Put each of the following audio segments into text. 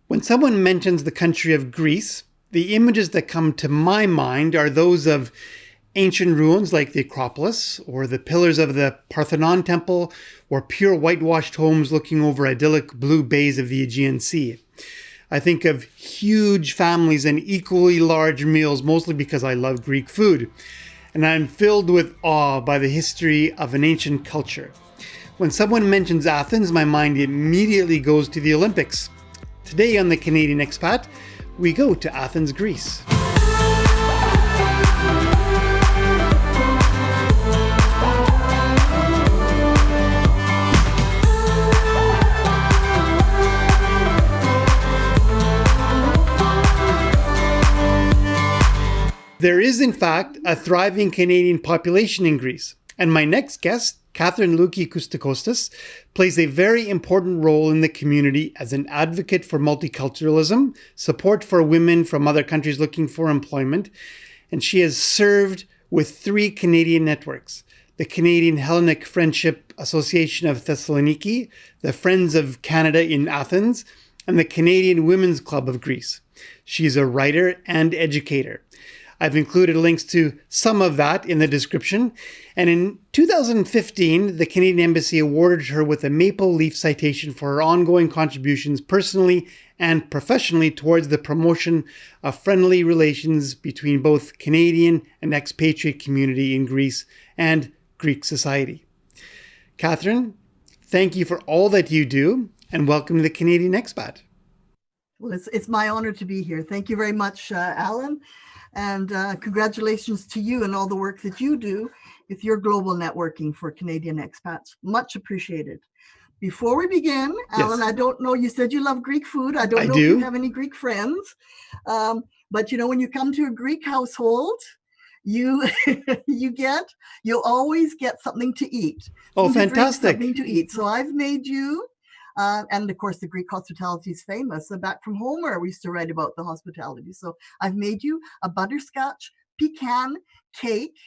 When someone mentions the country of Greece, the images that come to my mind are those of ancient ruins like the Acropolis, or the pillars of the Parthenon Temple, or pure whitewashed homes looking over idyllic blue bays of the Aegean Sea. I think of huge families and equally large meals, mostly because I love Greek food. And I'm filled with awe by the history of an ancient culture. When someone mentions Athens, my mind immediately goes to the Olympics. Today on the Canadian Expat, we go to Athens, Greece. There is, in fact, a thriving Canadian population in Greece. And my next guest, Kathryn Lukey-Coutsocostas, plays a very important role in the community as an advocate for multiculturalism, support for women from other countries looking for employment, and she has served with 3 Canadian networks: the Canadian Hellenic Friendship Association of Thessaloniki, the Friends of Canada in Athens, and the Canadian Women's Club of Greece. She's a writer and educator. I've included links to some of that in the description. And in 2015, the Canadian Embassy awarded her with a Maple Leaf citation for her ongoing contributions personally and professionally towards the promotion of friendly relations between both Canadian and expatriate community in Greece and Greek society. Kathryn, thank you for all that you do, and welcome to the Canadian Expat. Well, it's my honor to be here. Thank you very much, Alan. And congratulations to you and all the work that you do with your global networking for Canadian expats. Much appreciated. Before we begin, Alan, yes. I don't know, you said you love Greek food. I don't know if you have any Greek friends. But you know, when you come to a Greek household, you always get something to eat. Oh, fantastic. Something to eat. So I've made you, and of course, the Greek hospitality is famous. So back from Homer, we used to write about the hospitality. So I've made you a butterscotch pecan cake,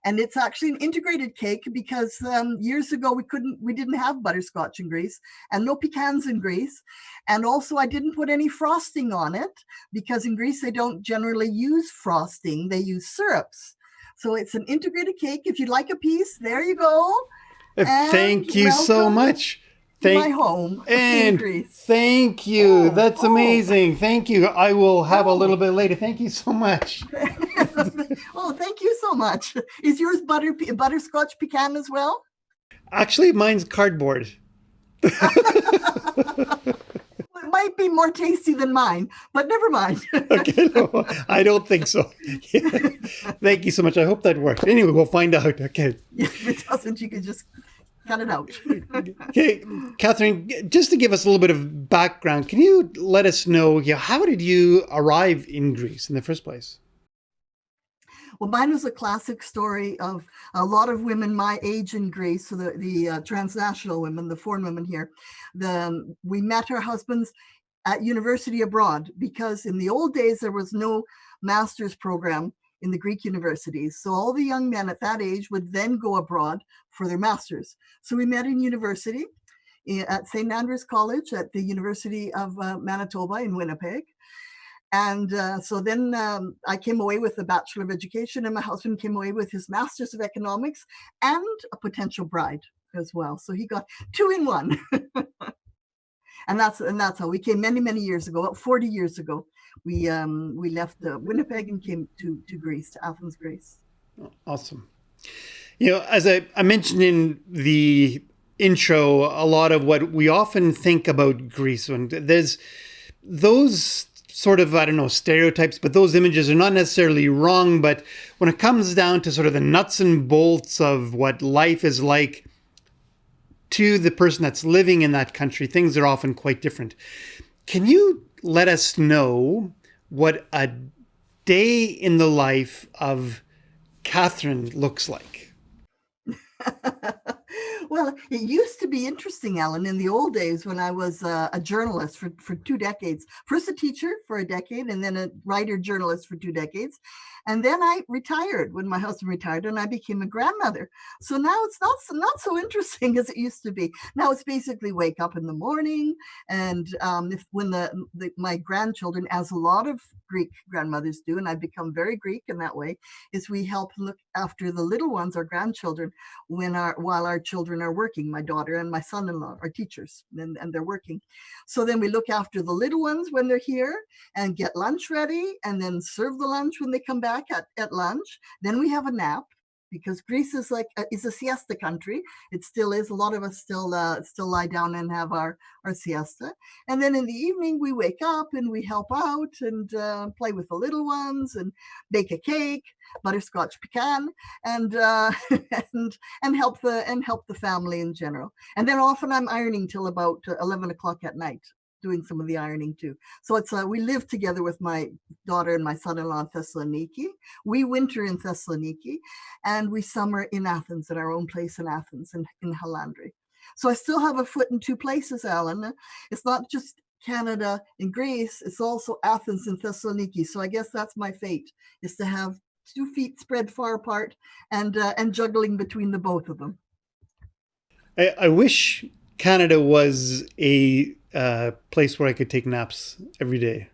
and it's actually an integrated cake because years ago we didn't have butterscotch in Greece and no pecans in Greece. And also I didn't put any frosting on it because in Greece they don't generally use frosting, they use syrups. So it's an integrated cake. If you'd like a piece, there you go. Thank you so much. My home in Greece. Thank you. That's amazing. Thank you. I will have a little bit later. Thank you so much. Oh, thank you so much. Is yours butterscotch pecan as well? Actually, mine's cardboard. It might be more tasty than mine, but never mind. Okay, no, I don't think so. Yeah. Thank you so much. I hope that worked. Anyway, we'll find out. Okay. If it doesn't, you can just cut it out. Okay, Kathryn, just to give us a little bit of background, can you let us know, how did you arrive in Greece in the first place? Well, mine was a classic story of a lot of women my age in Greece, so the transnational women, the foreign women here. We met our husbands at university abroad because in the old days there was no master's program in the Greek universities. So all the young men at that age would then go abroad for their masters. So we met in university at St. Andrews College at the University of Manitoba in Winnipeg. And so then I came away with a Bachelor of Education, and my husband came away with his Master's of Economics and a potential bride as well. So he got 2 in 1. And that's how we came many years ago, about 40 years ago. We left Winnipeg and came to Greece, to Athens, Greece. Awesome. As I mentioned in the intro, a lot of what we often think about Greece, and there's those sort of, stereotypes, but those images are not necessarily wrong. But when it comes down to sort of the nuts and bolts of what life is like to the person that's living in that country, things are often quite different. Can you let us know what a day in the life of Kathryn looks like? Well, it used to be interesting, Ellen, in the old days when I was a journalist for 2 decades. First a teacher for a decade, and then a writer journalist for 2 decades. And then I retired when my husband retired, and I became a grandmother. So now it's not so interesting as it used to be. Now it's basically wake up in the morning, and when my grandchildren, as a lot of Greek grandmothers do, and I've become very Greek in that way, is we help look after the little ones, our grandchildren, while our children are working. My daughter and my son-in-law are teachers, and they're working. So then we look after the little ones when they're here and get lunch ready, and then serve the lunch when they come back at lunch. Then we have a nap, because Greece is is a siesta country. It still is. A lot of us still lie down and have our siesta. And then in the evening we wake up and we help out and play with the little ones and bake a cake, butterscotch pecan, and and help the family in general. And then often I'm ironing till about 11 o'clock at night, doing some of the ironing too. So it's we live together with my daughter and my son-in-law in Thessaloniki. We winter in Thessaloniki, and we summer in Athens, at our own place in Athens, in Halandri. So I still have a foot in two places, Alan. It's not just Canada and Greece, it's also Athens and Thessaloniki. So I guess that's my fate, is to have 2 feet spread far apart and juggling between the both of them. I wish Canada was a place where I could take naps every day.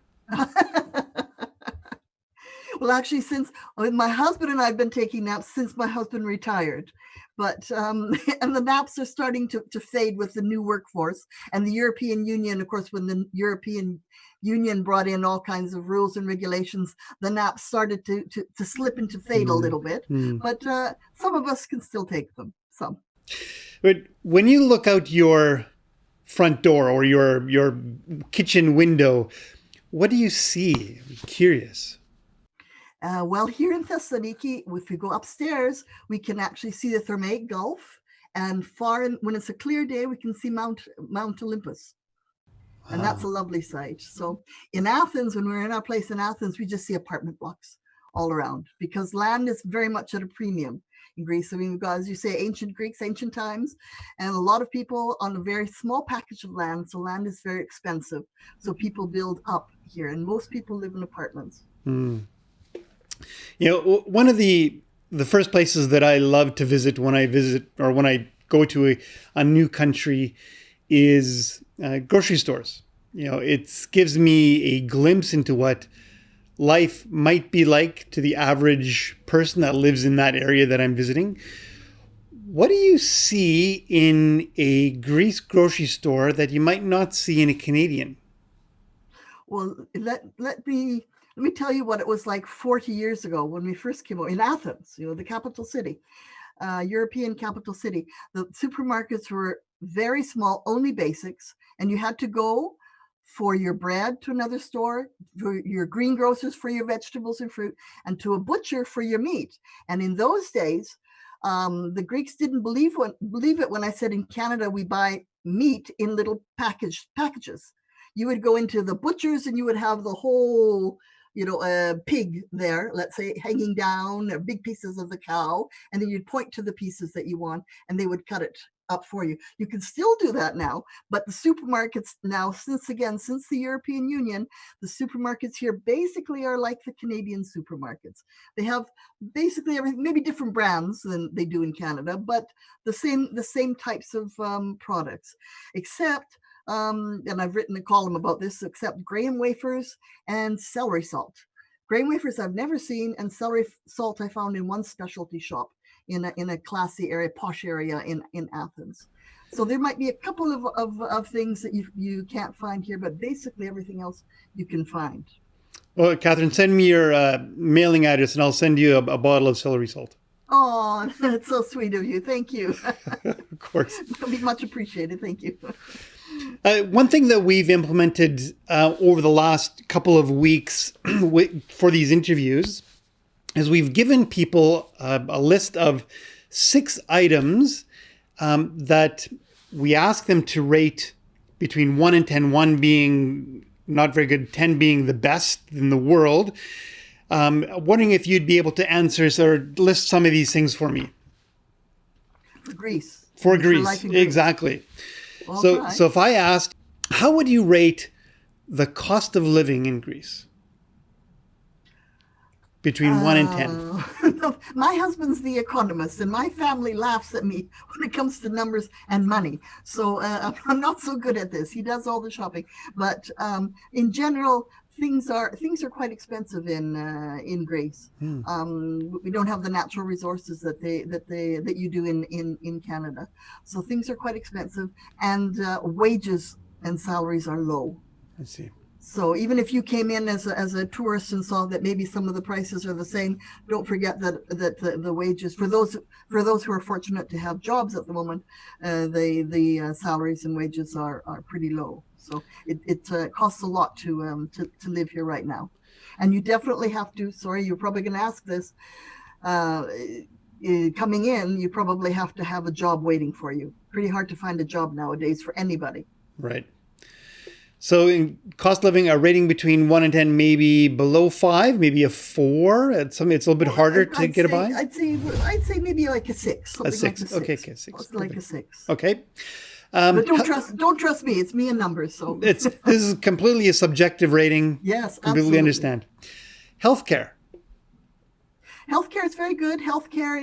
Well, actually, since my husband and I have been taking naps since my husband retired, but and the naps are starting to fade with the new workforce and the European Union. Of course, when the European Union brought in all kinds of rules and regulations, the naps started to slip and to fade a little bit. But some of us can still take them. Some. But when you look out your front door or your kitchen window, what do you see? I'm curious. Well, here in Thessaloniki, if we go upstairs, we can actually see the Thermaic Gulf, and when it's a clear day, we can see Mount Olympus. And that's a lovely sight. So in Athens, when we're in our place in Athens, we just see apartment blocks all around, because land is very much at a premium in Greece. I mean, we've got, as you say, ancient Greeks, ancient times, and a lot of people on a very small package of land. So land is very expensive. So people build up here, and most people live in apartments. You know, one of the first places that I love to visit when I visit or when I go to a new country is grocery stores. You know, it gives me a glimpse into what life might be like to the average person that lives in that area that I'm visiting. What do you see in a Greece grocery store that you might not see in a Canadian? Well, let me tell you what it was like 40 years ago when we first came over in Athens, the capital city, European capital city. The supermarkets were very small, only basics, and you had to go for your bread to another store, for your greengrocers for your vegetables and fruit, and to a butcher for your meat. And in those days, the Greeks didn't believe it when I said in Canada we buy meat in little packages. You would go into the butchers and you would have the whole a pig there, let's say, hanging down, big pieces of the cow, and then you'd point to the pieces that you want, and they would cut it up for you. You can still do that now, but the supermarkets now, since the European Union, the supermarkets here basically are like the Canadian supermarkets. They have basically everything, maybe different brands than they do in Canada, but the same types of products, except and I've written a column about this, except graham wafers and celery salt. Graham wafers I've never seen, and celery salt I found in one specialty shop in a classy area, posh area in Athens. So there might be a couple of things that you can't find here, but basically everything else you can find. Well, Kathryn, send me your mailing address and I'll send you a bottle of celery salt. Oh, that's so sweet of you. Thank you. Of course. It'll be much appreciated. Thank you. One thing that we've implemented over the last couple of weeks for these interviews is we've given people a list of 6 items that we ask them to rate between 1 and 10, 1 being not very good, 10 being the best in the world. Wondering if you'd be able to answer or list some of these things for me. For Greece. For life Greece, in Greece. exactly. I'll So, try. so if I asked, how would you rate the cost of living in Greece between 1 and 10? My husband's the economist, and my family laughs at me when it comes to numbers and money. So I'm not so good at this. He does all the shopping, but in general, things are quite expensive in Greece. We don't have the natural resources that you do in Canada, so things are quite expensive, and wages and salaries are low. I see. So even if you came in as a tourist and saw that maybe some of the prices are the same, don't forget that the wages for those who are fortunate to have jobs at the moment, the salaries and wages are pretty low. So it costs a lot to live here right now, and you definitely have to. Sorry, you're probably going to ask this. Coming in, you probably have to have a job waiting for you. Pretty hard to find a job nowadays for anybody. Right. So in cost of living, a rating between 1 and 10, maybe below 5, maybe a 4. It's a little bit harder to get by. I'd say maybe like a 6. A 6. Like a 6. Okay, 6. Like a 6. Okay. But don't trust me. It's me and numbers. So this is completely a subjective rating. Yes, completely absolutely. Understand. Healthcare. Healthcare is very good. Healthcare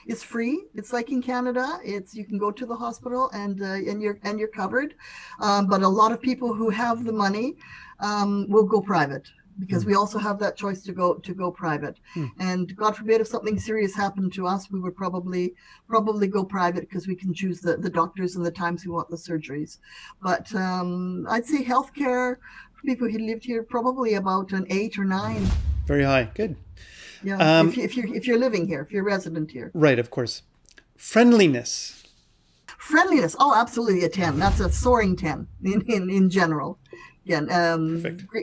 is free. It's like in Canada. You can go to the hospital and you're covered. But a lot of people who have the money will go private, because we also have that choice to go private. And God forbid, if something serious happened to us, we would probably go private, because we can choose the doctors and the times we want the surgeries. But I'd say healthcare for people who lived here, probably about an 8 or 9. Very high. Good. Yeah, if you're living here, if you're resident here. Right, of course. Friendliness. Friendliness. Oh, absolutely a 10. That's a soaring 10 in general. Again,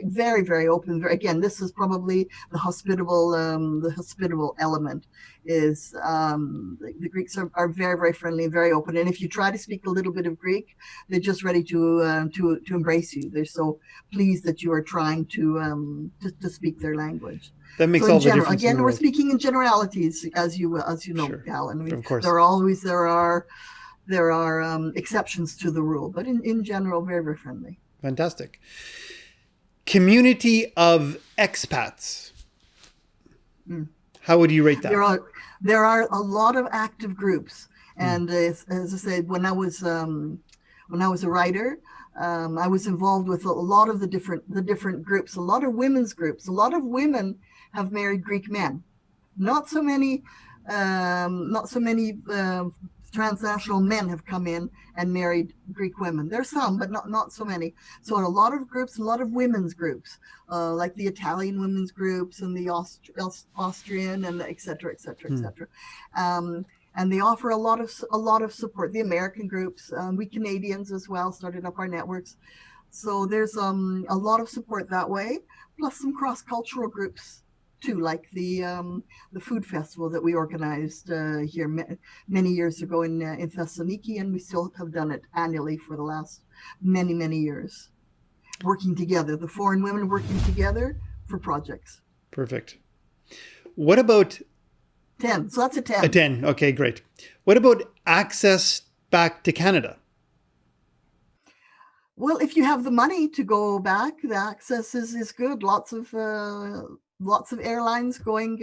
very, very open. Again, this is probably the hospitable element. Is the Greeks are very, very friendly and very open. And if you try to speak a little bit of Greek, they're just ready to embrace you. They're so pleased that you are trying to speak their language. That makes all the difference. Again, we're speaking in generalities, as you know, sure. Alan. I mean, of course. There are exceptions to the rule, but in general, very, very friendly. Fantastic. Community of expats. How would you rate that? There are a lot of active groups, and as I said, when I was a writer, I was involved with a lot of the different groups. A lot of women's groups. A lot of women have married Greek men. Not so many transnational men have come in and married Greek women. There's some, but not so many. So a lot of groups, a lot of women's groups, like the Italian women's groups and the Austrian and et cetera, et cetera, et cetera. And they offer a lot of support. The American groups, we Canadians as well started up our networks. So there's a lot of support that way, plus some cross-cultural groups too, like the food festival that we organized here many years ago in Thessaloniki, and we still have done it annually for the last many years, working together, the foreign women working together for projects. Perfect. What about 10? So that's a 10. A 10. Okay, great. What about access back to Canada? Well, if you have the money to go back, the access is good. Lots of airlines going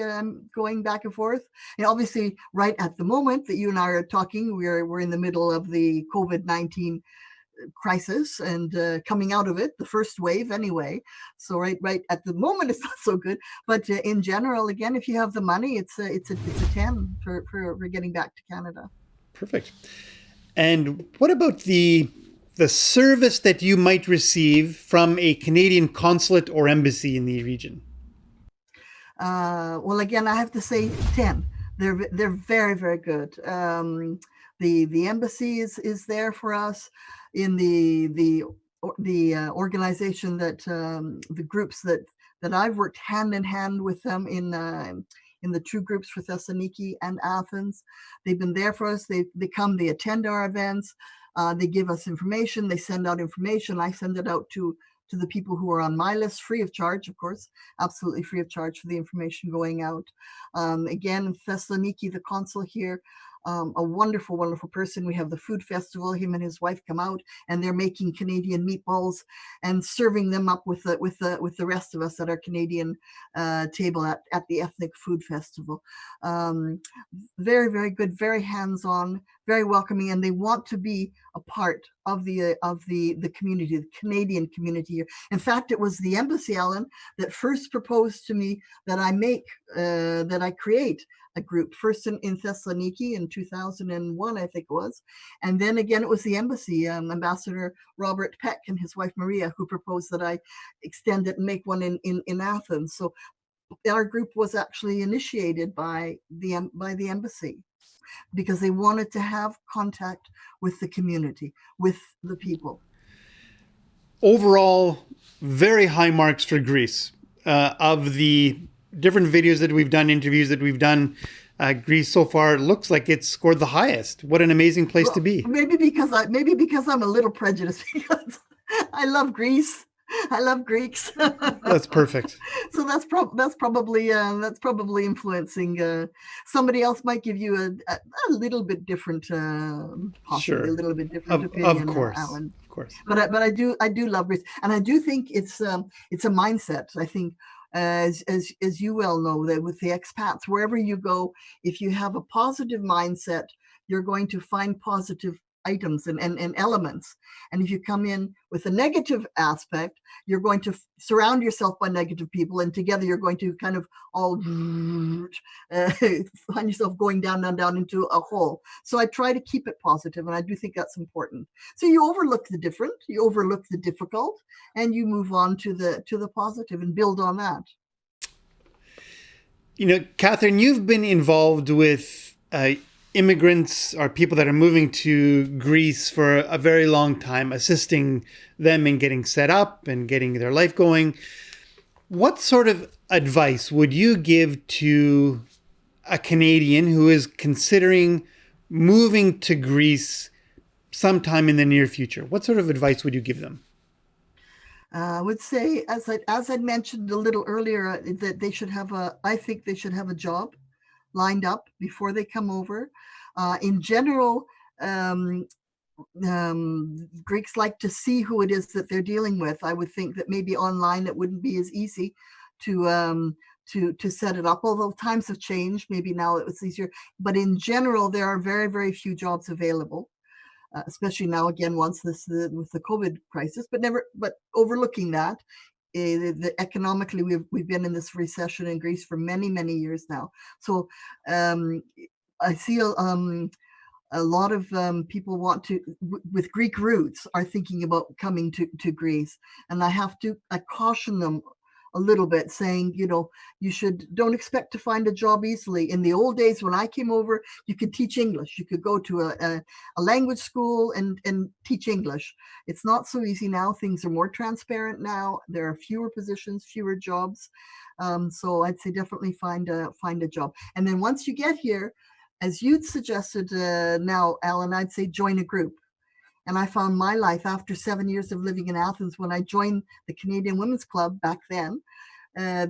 back and forth. And obviously, right at the moment that you and I are talking, we're in the middle of the COVID-19 crisis and coming out of it, the first wave anyway. So right at the moment, it's not so good. But in general, again, if you have the money, it's a 10 for getting back to Canada. Perfect. And what about the service that you might receive from a Canadian consulate or embassy in the region? Well, again, I have to say 10. They're very, very good. The embassy is there for us. In the organization that the groups that I've worked hand in hand with them in the two groups for Thessaloniki and Athens. They've been there for us. They come, they attend our events. They give us information. They send out information. I send it out to the people who are on my list, free of charge, of course, absolutely free of charge for the information going out. Again, Thessaloniki, the consul here, a wonderful, wonderful person. We have the food festival. Him and his wife come out, and they're making Canadian meatballs and serving them up with the rest of us at our Canadian table at the ethnic food festival. Very, very good, very hands-on, very welcoming, and they want to be a part of the community, the Canadian community here. In fact, it was the embassy, Alan, that first proposed to me that I create a group, first in Thessaloniki in 2001, I think it was. And then again, it was the embassy, Ambassador Robert Peck and his wife Maria, who proposed that I extend it and make one in Athens. So our group was actually initiated by the embassy, because they wanted to have contact with the community, with the people. Overall, very high marks for Greece. Of the different videos that we've done, interviews that we've done, Greece so far looks like it's scored the highest. What an amazing place to be. Maybe because I'm a little prejudiced, because I love Greece. I love Greeks. That's perfect. So that's probably influencing. Somebody else might give you a little bit different, possibly Sure. a little bit different opinion. Of course, Alan. of course. But I do love Greece, and I do think it's a mindset. I think, as you well know, that with the expats, wherever you go, if you have a positive mindset, you're going to find positive items and elements. And if you come in with a negative aspect, you're going to surround yourself by negative people, and together you're going to kind of all find yourself going down into a hole. So I try to keep it positive, and I do think that's important. So you overlook the different, you overlook the difficult, and you move on to the positive and build on that. You know, Kathryn, you've been involved with immigrants or people that are moving to Greece for a very long time, assisting them in getting set up and getting their life going. What sort of advice would you give to a Canadian who is considering moving to Greece sometime in the near future? What sort of advice would you give them? I would say, as I mentioned a little earlier, that I think they should have a job lined up before they come over. In general, Greeks like to see who it is that they're dealing with. I would think that maybe online it wouldn't be as easy to set it up, although times have changed. Maybe now it's easier, but in general, there are very, very few jobs available. Especially now, again, with the COVID crisis, but overlooking that, economically, we've been in this recession in Greece for many, many years now. So I see a lot of people with Greek roots are thinking about coming to Greece, and I caution them a little bit, saying, don't expect to find a job easily. In the old days when I came over, you could teach English. You could go to a language school and teach English. It's not so easy now. Things are more transparent now. There are fewer positions, fewer jobs. So I'd say definitely find a job. And then once you get here, as you'd suggested now, Alan, I'd say join a group. And I found my life after 7 years of living in Athens, when I joined the Canadian Women's Club back then,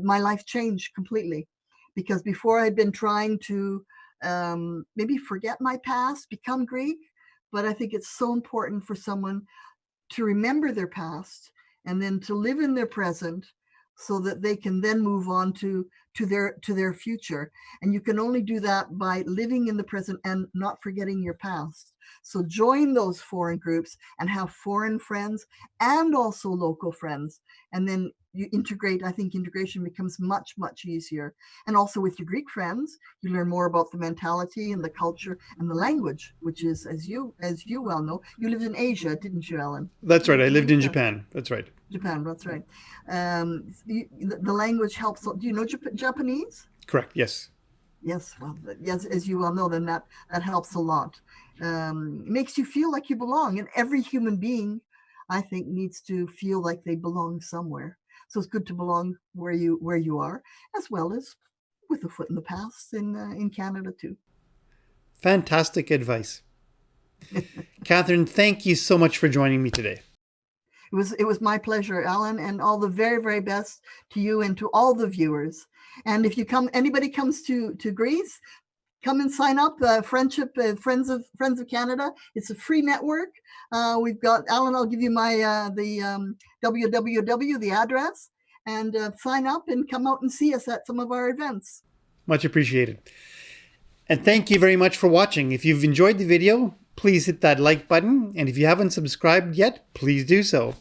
my life changed completely. Because before I'd been trying to maybe forget my past, become Greek, but I think it's so important for someone to remember their past and then to live in their present, so that they can then move on to their future. And you can only do that by living in the present and not forgetting your past. So join those foreign groups and have foreign friends and also local friends. And then you integrate. I think integration becomes much, much easier. And also with your Greek friends, you learn more about the mentality and the culture and the language, which is, as you well know, you lived in Asia, didn't you, Ellen? That's right. I lived in Japan. That's right. Japan, that's right. The language helps. Do you know Japanese? Correct. Yes. Yes. Well, yes, as you well know, then that helps a lot. It makes you feel like you belong, and every human being, I think, needs to feel like they belong somewhere. So it's good to belong where you are, as well as with a foot in the past in Canada too. Fantastic advice. Kathryn, thank you so much for joining me today. It was my pleasure, Alan, and all the very, very best to you and to all the viewers. And if anybody comes to Greece, come and sign up. Friendship, Friends of Canada. It's a free network. We've got Alan. I'll give you my www, the address, and sign up and come out and see us at some of our events. Much appreciated. And thank you very much for watching. If you've enjoyed the video, please hit that like button. And if you haven't subscribed yet, please do so.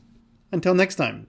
Until next time.